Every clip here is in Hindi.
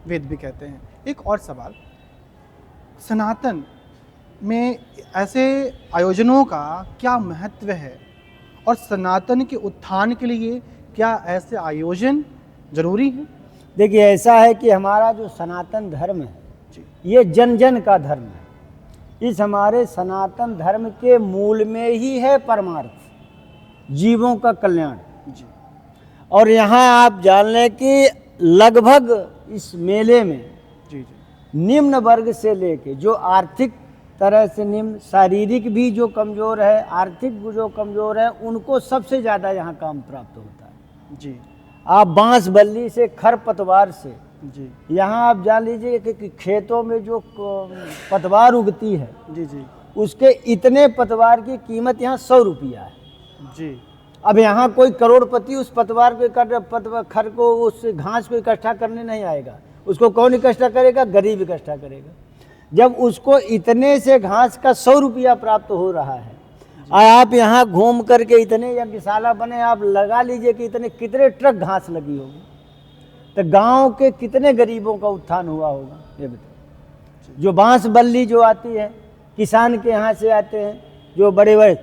वेद भी कहते हैं। एक और सवाल, सनातन में ऐसे आयोजनों का क्या महत्व है और सनातन के उत्थान के लिए क्या ऐसे आयोजन जरूरी हैं? देखिए, ऐसा है कि हमारा जो सनातन धर्म है जी ये जन जन का धर्म है। इस हमारे सनातन धर्म के मूल में ही है परमार्थ, जीवों का कल्याण। जी और यहाँ आप जान लें कि लगभग इस मेले में जी जी निम्न वर्ग से लेके जो आर्थिक तरह से निम्न, शारीरिक भी जो कमज़ोर है, आर्थिक जो कमज़ोर है, उनको सबसे ज़्यादा यहाँ काम प्राप्त होता है। जी आप बांस बल्ली से, खरपतवार से, जी यहाँ आप जान लीजिए कि खेतों में जो पतवार उगती है जी जी उसके इतने पतवार की कीमत यहाँ 100 रुपया है। जी अब यहाँ कोई करोड़पति उस पतवार को खर को, उस घास को इकट्ठा करने नहीं आएगा। उसको कौन इकट्ठा करेगा? गरीब इकट्ठा करेगा। जब उसको इतने से घास का 100 रुपया प्राप्त हो रहा है, आप यहाँ घूम करके इतने यज्ञशाला बने, आप लगा लीजिए कि इतने कितने ट्रक घास लगी होगी, तो गांव के कितने गरीबों का उत्थान हुआ होगा ये बताइए। जो बांस बल्ली जो आती है किसान के यहाँ से आते हैं, जो बड़े बड़े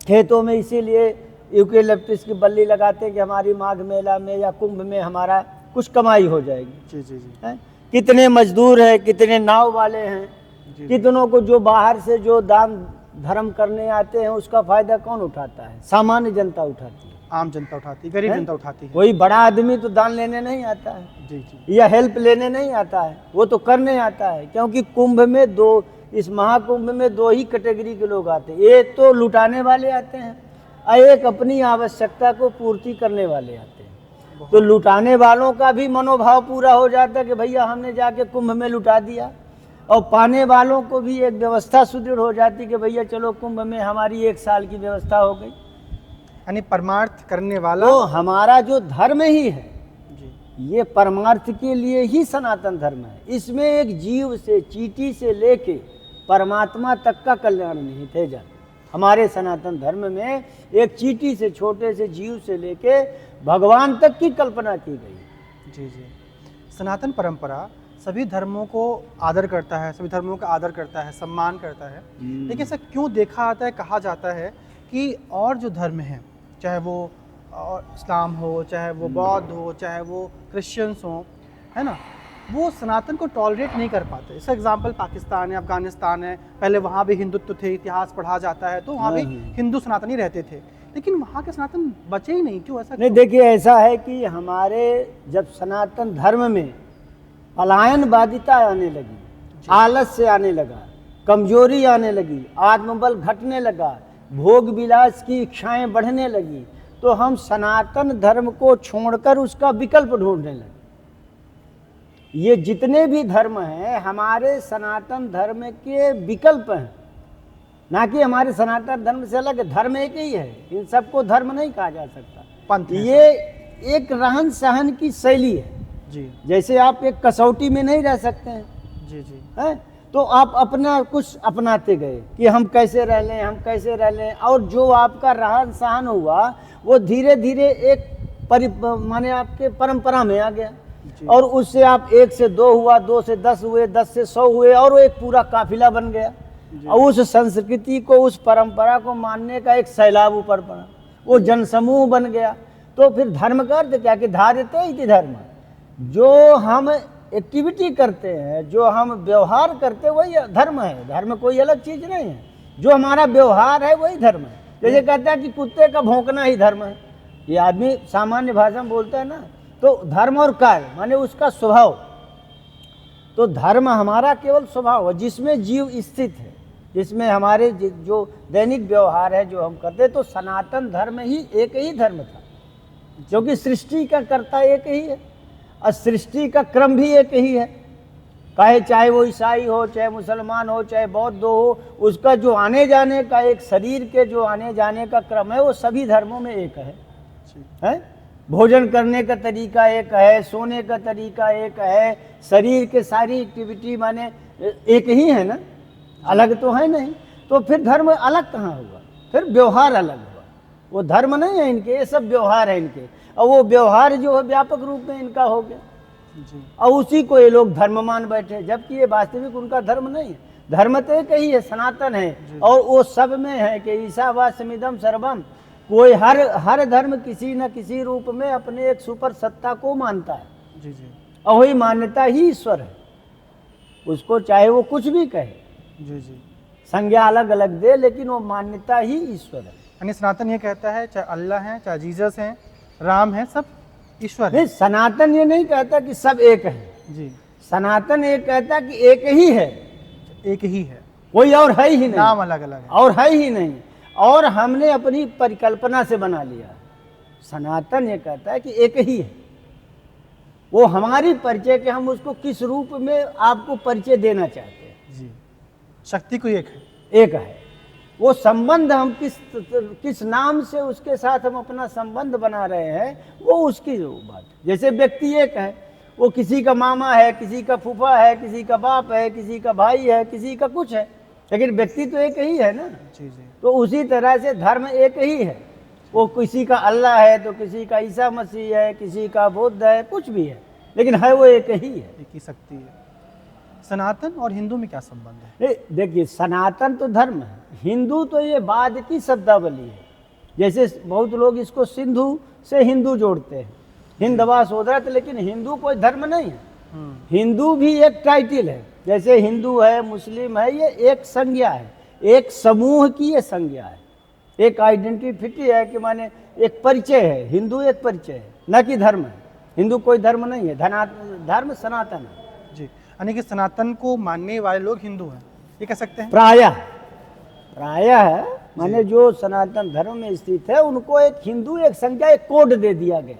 खेतों में इसीलिए यूकेलिप्टस की बल्ली लगाते हैं कि हमारी माघ मेला में या कुंभ में हमारा कुछ कमाई हो जाएगी। जी जी जी है? कितने मजदूर हैं, कितने नाव वाले हैं, कितनों को जो बाहर से जो दान धर्म करने आते हैं उसका फायदा कौन उठाता है? सामान्य जनता उठाती है, आम जनता उठाती है, गरीब जनता उठाती है। कोई बड़ा आदमी तो दान लेने नहीं आता है जी जी या हेल्प लेने नहीं आता है, वो तो करने आता है। क्योंकि कुंभ में दो, इस महाकुंभ में दो ही कैटेगरी के लोग आते हैं, एक तो लुटाने वाले आते हैं और एक अपनी आवश्यकता को पूर्ति करने वाले आते हैं। तो लुटाने वालों का भी मनोभाव पूरा हो जाता है कि भैया हमने जाके कुंभ में लुटा दिया, और पाने वालों को भी एक व्यवस्था सुदृढ़ हो जाती कि भैया चलो कुंभ में हमारी 1 साल की व्यवस्था हो गई। यानी परमार्थ करने वाला तो हमारा जो धर्म ही है जी ये परमार्थ के लिए ही सनातन धर्म है। इसमें एक जीव से, चींटी से लेके परमात्मा तक का कल्याण निहित है। जान, हमारे सनातन धर्म में एक चींटी से, छोटे से जीव से लेके भगवान तक की कल्पना की गई। जी जी सनातन परंपरा सभी धर्मों को आदर करता है, सभी धर्मों का आदर करता है, सम्मान करता है। लेकिन ऐसा क्यों देखा जाता है, कहा जाता है कि और जो धर्म हैं, चाहे वो इस्लाम हो, चाहे वो बौद्ध हो, चाहे वो क्रिश्चियंस हो, है ना, वो सनातन को टॉलरेट नहीं कर पाते। इसका एग्जांपल पाकिस्तान है, अफगानिस्तान है। पहले वहाँ भी हिंदुत्व थे, इतिहास पढ़ा जाता है तो वहाँ भी हिंदू सनातनी रहते थे, लेकिन वहाँ के सनातन बचे ही नहीं। क्यों ऐसा? नहीं, देखिए ऐसा है कि हमारे जब सनातन धर्म में पलायनवादिता आने लगी, आलस्य आने लगा, कमजोरी आने लगी, आत्मबल घटने लगा, भोग विलास की इच्छाएं बढ़ने लगी, तो हम सनातन धर्म को छोड़कर उसका विकल्प ढूंढने लगे। ये जितने भी धर्म हैं हमारे सनातन धर्म के विकल्प हैं, ना कि हमारे सनातन धर्म से अलग। धर्म एक ही है, इन सबको धर्म नहीं कहा जा सकता। पंथ है ये एक रहन सहन की शैली है। जी जैसे आप एक कसौटी में नहीं रह सकते हैं, जी जी है? तो आप अपना कुछ अपनाते गए कि हम कैसे रह लें, हम कैसे रह लें, और जो आपका रहन सहन हुआ वो धीरे धीरे एक माने आपके परंपरा में आ गया, और उससे आप 1 से 2 हुआ, 2 से 10 हुए, 10 से 100 हुए, और वो एक पूरा काफिला बन गया। और उस संस्कृति को, उस परंपरा को मानने का एक सैलाब ऊपर पड़ा, वो जनसमूह बन गया। तो फिर धर्म का अर्थ क्या कि धार्यते इति धर्म, जो हम एक्टिविटी करते हैं, जो हम व्यवहार करते हैं वही धर्म है। धर्म कोई अलग चीज नहीं है, जो हमारा व्यवहार है वही धर्म है। जैसे कहता है कि कुत्ते का भौंकना ही धर्म है, ये आदमी सामान्य भाषा में बोलता है ना। तो धर्म और कार्य माने उसका स्वभाव, तो धर्म हमारा केवल स्वभाव है जिसमें जीव स्थित है, जिसमें हमारे जो दैनिक व्यवहार है जो हम करते। तो सनातन धर्म ही एक ही धर्म था, क्योंकि सृष्टि का कर्ता एक ही है और सृष्टि का क्रम भी एक ही है। चाहे वो ईसाई हो, चाहे मुसलमान हो, चाहे बौद्ध हो, उसका जो आने जाने का एक शरीर के जो आने जाने का क्रम है वो सभी धर्मों में एक है? भोजन करने का तरीका एक है, सोने का तरीका एक है, शरीर के सारी एक्टिविटी माने एक ही है ना, अलग तो है नहीं। तो फिर धर्म अलग कहाँ हुआ? फिर व्यवहार अलग हुआ। वो धर्म नहीं है इनके, ये सब व्यवहार है इनके, और वो व्यवहार जो है व्यापक रूप में इनका हो गया। जी और उसी को ये लोग धर्म मान बैठे, जबकि ये वास्तविक उनका धर्म नहीं है। धर्म तो एक ही है, सनातन है, और वो सब में है कि ईशावास्यमिदं सर्वम। कोई हर धर्म किसी न किसी रूप में अपने एक सुपर सत्ता को मानता है, जी जी और वही मान्यता ही ईश्वर है। उसको चाहे वो कुछ भी कहे, जी जी। संज्ञा अलग अलग दे, लेकिन वो मान्यता ही ईश्वर है। यानी सनातन ये कहता है चाहे अल्लाह है, चाहे जीसस हैं, राम है, सब ईश्वर है। नहीं, सनातन ये नहीं कहता कि सब एक है। जी, सनातन ये कहता कि एक ही है, एक ही है, कोई और है ही नहीं, नाम अलग अलग है। और है ही नहीं, और हमने अपनी परिकल्पना से बना लिया। सनातन ये कहता है कि एक ही है, वो हमारी परिचय के हम उसको किस रूप में आपको परिचय देना चाहते हैं। जी, शक्ति कोई एक है। एक है, वो संबंध हम किस नाम से उसके साथ हम अपना संबंध बना रहे हैं, वो उसकी जो बात। जैसे व्यक्ति एक है, वो किसी का मामा है, किसी का फूफा है, किसी का बाप है, किसी का भाई है, किसी का कुछ है, लेकिन व्यक्ति तो एक ही है ना। जी जी तो उसी तरह से धर्म एक ही है। वो किसी का अल्लाह है, तो किसी का ईसा मसीह है, किसी का बुद्ध है, कुछ भी है, लेकिन है वो एक ही है। एक ही शक्ति है। सनातन और हिंदू में क्या संबंध है? देखिए, सनातन तो धर्म है, हिंदू तो ये बाद की शब्दावली है। जैसे बहुत लोग इसको सिंधु से हिंदू जोड़ते हैं, हिंदवा सोदरत, लेकिन हिंदू कोई धर्म नहीं है। हिंदू भी एक टाइटल है, जैसे हिंदू है, मुस्लिम है, ये एक संज्ञा है, एक समूह की ये संज्ञा है, एक आइडेंटिटी है कि माने एक परिचय है। हिंदू एक परिचय है, न कि धर्म है। हिंदू कोई धर्म नहीं है, धर्म सनातन है। जी, यानी कि सनातन को मानने वाले लोग हिंदू हैं, ये कह सकते हैं? प्रायः है, माने जो सनातन धर्म में स्थित है उनको एक हिंदू एक संज्ञा, एक कोड दे दिया गया।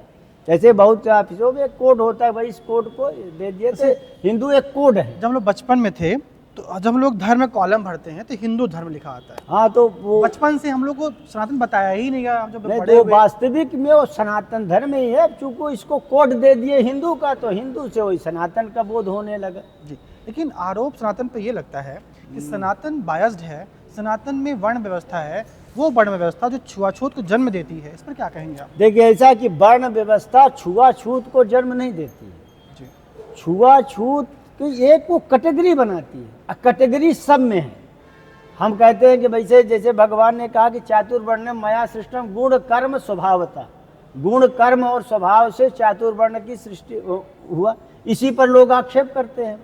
जैसे बहुत से ऑफिसों में एक कोड होता है, भाई इस कोड को दे दिए, तो हिंदू एक कोड है। जब हम लोग बचपन में थे तो जब हम लोग धर्म कॉलम भरते हैं तो हिंदू धर्म लिखा आता है। हाँ, तो वो बचपन से हम लोग को सनातन बताया ही नहीं गया। हम जब नहीं, बड़े तो हुए वास्तविक में वो सनातन धर्म ही है। चूंकि इसको कोड दे दिए हिंदू का, तो हिंदू से वही सनातन का बोध होने लगा। जी, लेकिन आरोप सनातन पे ये लगता है कि सनातन बायस्ड है, सनातन में वर्ण व्यवस्था है, वो वर्ण व्यवस्था जो छुआछूत को जन्म देती है। इस पर क्या कहेंगे आप? देखिए, ऐसा कि वर्ण व्यवस्था छुआछूत को जन्म नहीं देती है। जी छुआछूत की एक वो कैटेगरी बनाती है, और कैटेगरी सब में है। हम कहते हैं कि वैसे जैसे भगवान ने कहा कि चातुर्वर्ण मया सृष्टम गुण कर्म स्वभावता, गुण कर्म और स्वभाव से चातुर्वर्ण की सृष्टि हुआ। इसी पर लोग आक्षेप करते हैं।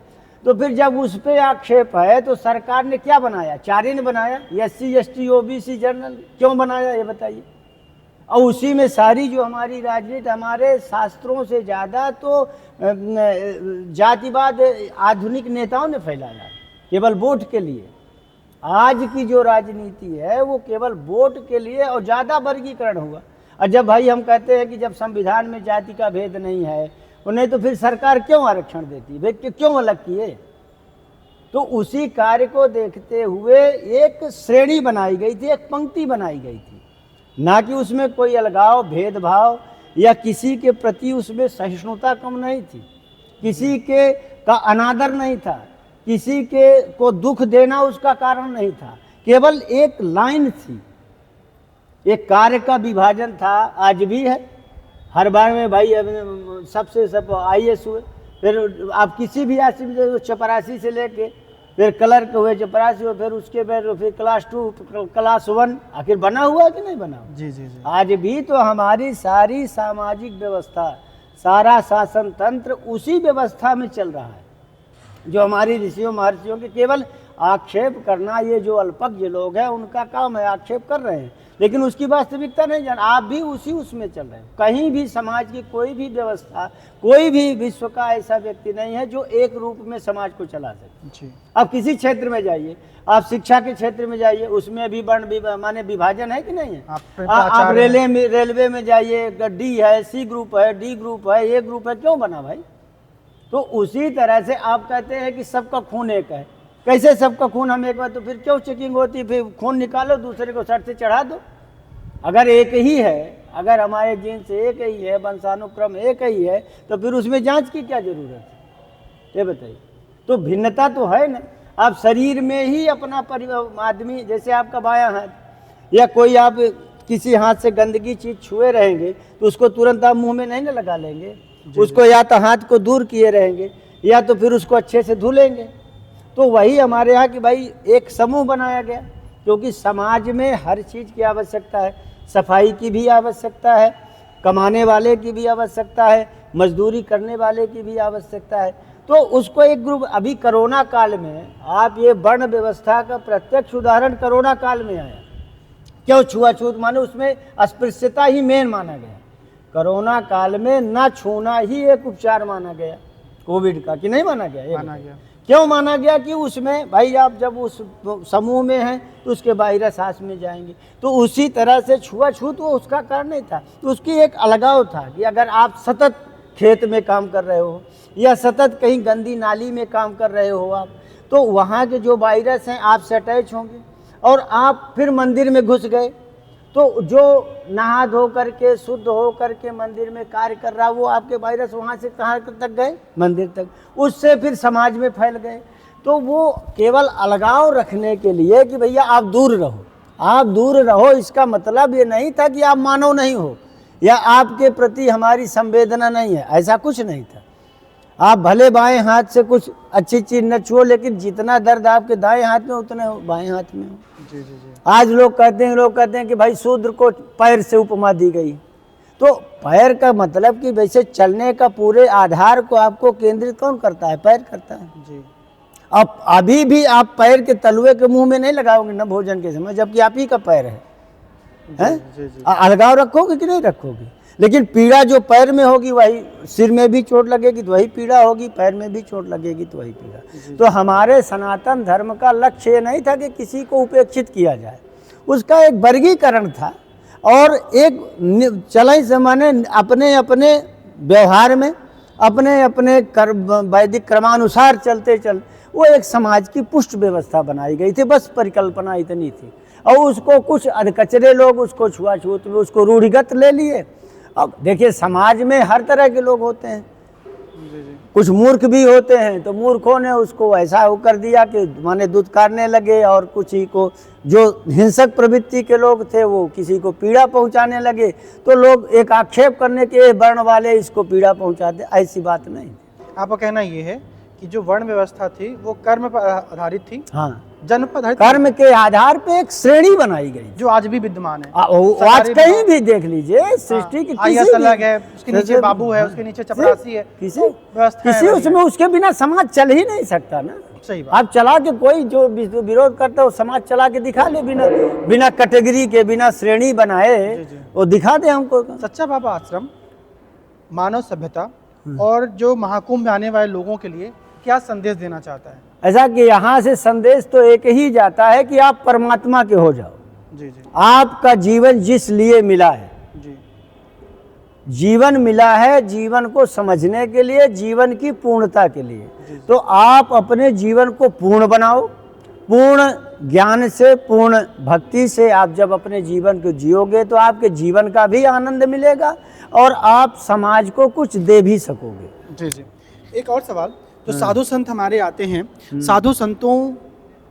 तो फिर जब उस पर आक्षेप है तो सरकार ने क्या बनाया? चारिन बनाया, SC ST OBC जनरल क्यों बनाया, ये बताइए। और उसी में सारी जो हमारी राजनीति, हमारे शास्त्रों से ज़्यादा तो जातिवाद आधुनिक नेताओं ने फैलाया, केवल वोट के लिए। आज की जो राजनीति है वो केवल वोट के लिए, और ज़्यादा वर्गीकरण हुआ। और जब भाई हम कहते हैं कि जब संविधान में जाति का भेद नहीं है, नहीं तो फिर सरकार क्यों आरक्षण देती है, क्यों अलग किए? तो उसी कार्य को देखते हुए एक श्रेणी बनाई गई थी, एक पंक्ति बनाई गई थी, ना कि उसमें कोई अलगाव, भेदभाव या किसी के प्रति उसमें सहिष्णुता कम नहीं थी, किसी के का अनादर नहीं था, किसी के को दुख देना उसका कारण नहीं था। केवल एक लाइन थी, एक कार्य का विभाजन था। आज भी है, हर बार में भाई सबसे सब IAS हुए, फिर आप किसी भी आदमी से चपरासी से लेके फिर क्लर्क हुए, चपरासी हुए, फिर उसके बाद फिर क्लास 2, क्लास 1, आखिर बना हुआ कि नहीं बना हुआ? जी जी जी। आज भी तो हमारी सारी सामाजिक व्यवस्था, सारा शासन तंत्र उसी व्यवस्था में चल रहा है जो हमारी ऋषियों महर्षियों के केवल आक्षेप करना। ये जो अल्पज्ञ लोग हैं उनका काम है, आक्षेप कर रहे हैं, लेकिन उसकी वास्तविकता नहीं जान। आप भी उसमें चल रहे हैं। कहीं भी समाज की कोई भी व्यवस्था, कोई भी विश्व का ऐसा व्यक्ति नहीं है जो एक रूप में समाज को चला सके। जी। आप किसी क्षेत्र में जाइए, आप शिक्षा के क्षेत्र में जाइए, उसमें भी वर्ण माने विभाजन है कि नहीं है? आप रेलवे में जाइए, D है, C ग्रुप है, D ग्रुप है, A ग्रुप है, क्यों बना भाई? तो उसी तरह से आप कहते हैं कि सबका खून एक है। कैसे सबका खून हम एक बार? तो फिर क्यों चेकिंग होती? फिर खून निकालो, दूसरे को सर से चढ़ा दो। अगर एक ही है, अगर हमारे जीन्स एक ही है, वंशानुक्रम एक ही है, तो फिर उसमें जांच की क्या जरूरत है? ये बताइए। तो भिन्नता तो है ना। आप शरीर में ही अपना आदमी, जैसे आपका बायां हाथ या कोई आप किसी हाथ से गंदगी चीज छुए रहेंगे तो उसको तुरंत आप मुंह में नहीं ना लगा लेंगे। उसको या तो हाथ को दूर किए रहेंगे या तो फिर उसको अच्छे से धुलेंगे। तो वही हमारे यहाँ कि भाई एक समूह बनाया गया, क्योंकि समाज में हर चीज़ की आवश्यकता है, सफाई की भी आवश्यकता है, कमाने वाले की भी आवश्यकता है, मजदूरी करने वाले की भी आवश्यकता है। तो उसको एक ग्रुप, अभी कोरोना काल में आप ये वर्ण व्यवस्था का प्रत्यक्ष उदाहरण कोरोना काल में आया। क्यों छुआछूत माने उसमें अस्पृश्यता ही मेन माना गया। कोरोना काल में न छूना ही एक उपचार माना गया कोविड का, कि नहीं माना गया? ये माना गया। क्यों माना गया? कि उसमें भाई आप जब उस समूह में हैं तो उसके बाहर सांस में जाएंगे। तो उसी तरह से छुआछूत वो उसका कारण नहीं था, तो उसकी एक अलगाव था कि अगर आप सतत खेत में काम कर रहे हो या सतत कहीं गंदी नाली में काम कर रहे हो आप, तो वहाँ के जो वायरस हैं आपसे अटैच होंगे और आप फिर मंदिर में घुस गए तो जो नहा धो करके शुद्ध हो करके मंदिर में कार्य कर रहा वो आपके वायरस वहाँ से कहाँ तक गए? मंदिर तक। उससे फिर समाज में फैल गए। तो वो केवल अलगाव रखने के लिए कि भैया आप दूर रहो, आप दूर रहो, इसका मतलब ये नहीं था कि आप मानव नहीं हो या आपके प्रति हमारी संवेदना नहीं है, ऐसा कुछ नहीं था। आप भले बाएं हाथ से कुछ अच्छी चीज़ न छुओ, लेकिन जितना दर्द आपके दाएं हाथ में उतने बाएं हाथ में हो। जी जी जी। आज लोग कहते हैं कि भाई शूद्र को पैर से उपमा दी गई। तो पैर का मतलब कि वैसे चलने का पूरे आधार को आपको केंद्रित कौन करता है? पैर करता है जी। अब अभी भी आप पैर के तलुए के मुंह में नहीं लगाओगे न भोजन के समय, जबकि आप ही का पैर है। जी जी। अलगाव रखोगे कि नहीं रखोगे? लेकिन पीड़ा जो पैर में होगी वही सिर में भी चोट लगेगी तो वही पीड़ा होगी, पैर में भी चोट लगेगी तो वही पीड़ा। तो हमारे सनातन धर्म का लक्ष्य ये नहीं था कि किसी को उपेक्षित किया जाए, उसका एक वर्गीकरण था और एक चलन से माने अपने अपने व्यवहार में अपने अपने वैदिक क्रमानुसार चलते चल वो एक समाज की पुष्ट व्यवस्था बनाई गई थी। बस परिकल्पना इतनी थी और उसको कुछ अधकचरे लोग उसको छुआछूत में उसको रूढ़िगत ले लिए। अब देखिए समाज में हर तरह के लोग होते हैं, कुछ मूर्ख भी होते हैं, तो मूर्खों ने उसको ऐसा वो कर दिया कि माने दूध काटने लगे और कुछ ही को जो हिंसक प्रवृत्ति के लोग थे वो किसी को पीड़ा पहुंचाने लगे, तो लोग एक आक्षेप करने के वर्ण वाले इसको पीड़ा पहुंचाते, ऐसी बात नहीं। आपका कहना ये है कि जो वर्ण व्यवस्था थी वो कर्म पर आधारित थी। हाँ, जन्म पर आधारित, कर्म के आधार पे एक श्रेणी बनाई गई जो आज भी विद्यमान है। आज कहीं भी देख लीजिए सृष्टि की आईएएस अलग है, उसके नीचे बाबू है, उसके नीचे चपरासी है, किसी उसमें उसके बिना समाज चल ही नहीं सकता ना। सही बात। आप चला के कोई जो विरोध करता है समाज चला के दिखा ले, बिना कैटेगरी के बिना श्रेणी बनाए वो दिखा दे हमको। सच्चा बाबा आश्रम मानव सभ्यता और जो महाकुंभ में आने वाले लोगों के लिए क्या संदेश देना चाहता है? ऐसा कि यहाँ से संदेश तो एक ही जाता है कि आप परमात्मा के हो जाओ। जी जी। आपका जीवन जिस लिए मिला है, जी, जीवन मिला है जीवन को समझने के लिए, जीवन की पूर्णता के लिए। जी। तो आप अपने जीवन को पूर्ण बनाओ, पूर्ण ज्ञान से, पूर्ण भक्ति से आप जब अपने जीवन को जियोगे तो आपके जीवन का भी आनंद मिलेगा और आप समाज को कुछ दे भी सकोगे। जी जी। एक और सवाल, तो साधु संत हमारे आते हैं, साधु संतों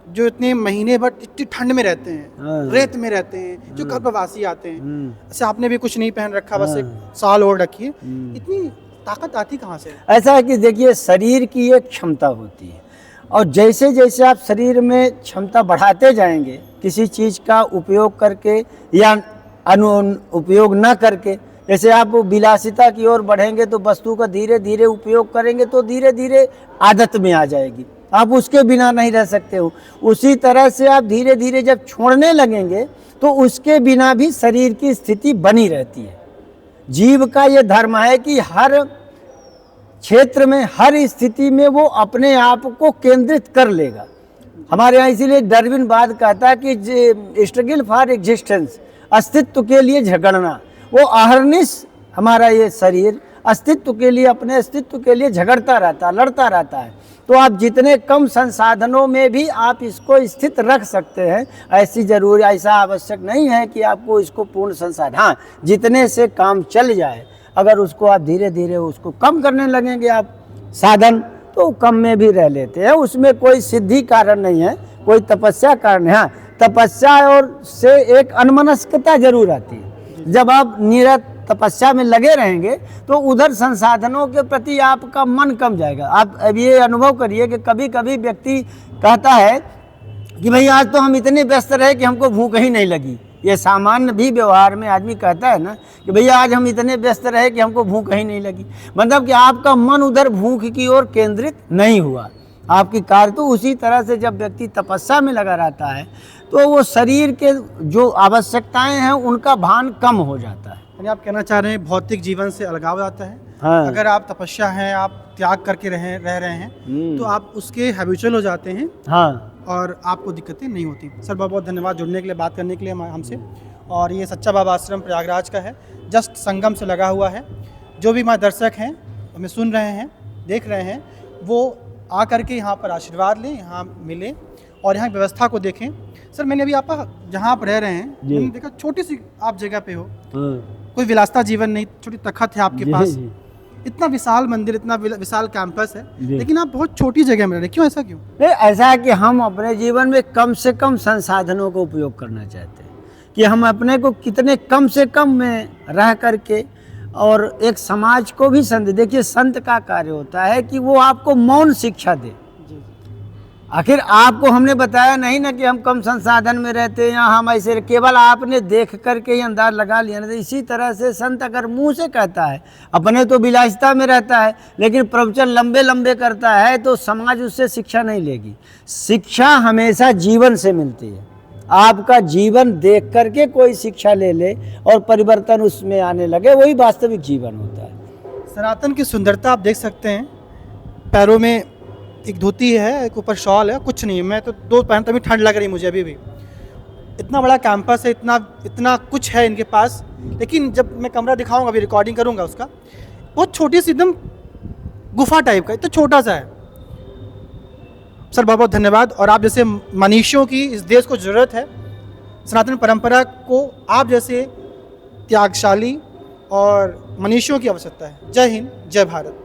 जो इतने महीने भर इतनी ठंड में रहते हैं, रेत में रहते हैं, जो कल्पवासी आते हैं, ऐसे आपने भी कुछ नहीं पहन रखा, बस एक साल ओढ़ रखी है, इतनी ताकत आती कहाँ से? ऐसा है कि देखिए शरीर की एक क्षमता होती है और जैसे जैसे आप शरीर में क्षमता बढ़ाते जाएंगे किसी चीज़ का उपयोग करके या उपयोग न करके, जैसे आप विलासिता की ओर बढ़ेंगे तो वस्तु का धीरे धीरे उपयोग करेंगे तो धीरे धीरे आदत में आ जाएगी, आप उसके बिना नहीं रह सकते हो। उसी तरह से आप धीरे धीरे जब छोड़ने लगेंगे तो उसके बिना भी शरीर की स्थिति बनी रहती है। जीव का ये धर्म है कि हर क्षेत्र में हर स्थिति में वो अपने आप को केंद्रित कर लेगा। हमारे यहाँ इसीलिए डार्विनवाद कहता है कि स्ट्रगल फॉर एग्जिस्टेंस, अस्तित्व के लिए झगड़ना। वो अहर्निश हमारा ये शरीर अस्तित्व के लिए, अपने अस्तित्व के लिए झगड़ता रहता, लड़ता रहता है। तो आप जितने कम संसाधनों में भी आप इसको स्थित रख सकते हैं, ऐसा आवश्यक नहीं है कि आपको इसको पूर्ण संसाधन, हाँ जितने से काम चल जाए, अगर उसको आप धीरे धीरे उसको कम करने लगेंगे आप साधन, तो कम में भी रह लेते हैं। उसमें कोई सिद्धि कारण नहीं है, कोई तपस्या कारण है। हाँ, तपस्या और से एक अनमनस्कता जरूर आती है। जब आप निरत तपस्या में लगे रहेंगे तो उधर संसाधनों के प्रति आपका मन कम जाएगा। आप अब ये अनुभव करिए कि कभी कभी व्यक्ति कहता है कि भाई आज तो हम इतने व्यस्त रहे कि हमको भूख ही नहीं लगी। ये सामान्य भी व्यवहार में आदमी कहता है ना कि भैया आज हम इतने व्यस्त रहे कि हमको भूख ही नहीं लगी। मतलब कि आपका मन उधर भूख की ओर केंद्रित नहीं हुआ। आपकी कार्य तो उसी तरह से जब व्यक्ति तपस्या में लगा रहता है तो वो शरीर के जो आवश्यकताएं हैं उनका भान कम हो जाता है। यानी आप कहना चाह रहे हैं भौतिक जीवन से अलगाव आता है। हाँ। अगर आप तपस्या हैं, आप त्याग करके रह रहे हैं तो आप उसके हैबिचुअल हो जाते हैं। हाँ। और आपको दिक्कतें नहीं होती। सर बहुत बहुत धन्यवाद जुड़ने के लिए, बात करने के लिए हमसे। और ये सच्चा बाबा आश्रम प्रयागराज का है, जस्ट संगम से लगा हुआ है। जो भी हमारे दर्शक हैं, हमें सुन रहे हैं, देख रहे हैं, वो आ करके यहाँ पर आशीर्वाद लें, यहाँ मिलें और यहाँ की व्यवस्था को देखें। सर मैंने अभी आप जहाँ आप रह रहे हैं मैंने देखा छोटी सी आप जगह पे हो, कोई विलासता जीवन नहीं, छोटी तखत है आपके पास, इतना विशाल मंदिर, इतना विशाल कैंपस है, लेकिन आप बहुत छोटी जगह में रह रहे हैं। क्यों, ऐसा क्यों? ऐसा है कि हम अपने जीवन में कम से कम संसाधनों का उपयोग करना चाहते हैं कि हम अपने को कितने कम से कम में रह करके और एक समाज को भी संत। देखिए संत का कार्य होता है कि वो आपको मौन शिक्षा दे। आखिर आपको हमने बताया नहीं ना कि हम कम संसाधन में रहते हैं या हम ऐसे, केवल आपने देख करके ही अंदाज लगा लिया ना। इसी तरह से संत अगर मुंह से कहता है, अपने तो विलासिता में रहता है लेकिन प्रवचन लंबे लंबे करता है, तो समाज उससे शिक्षा नहीं लेगी। शिक्षा हमेशा जीवन से मिलती है। आपका जीवन देख करके कोई शिक्षा ले ले और परिवर्तन उसमें आने लगे, वही वास्तविक जीवन होता है। सनातन की सुंदरता आप देख सकते हैं। पैरों में एक धोती है, एक ऊपर शॉल है, कुछ नहीं है। मैं तो 2 पहन, तभी ठंड लग रही मुझे अभी भी। इतना बड़ा कैंपस है, इतना कुछ है इनके पास, लेकिन जब मैं कमरा दिखाऊंगा, अभी रिकॉर्डिंग करूंगा उसका, बहुत छोटी सी एकदम गुफा टाइप का, इतना छोटा सा है। सर बहुत बहुत धन्यवाद। और आप जैसे मनीषियों की इस देश को ज़रूरत है, सनातन परंपरा को आप जैसे त्यागशाली और मनीषियों की आवश्यकता है। जय हिंद, जय भारत।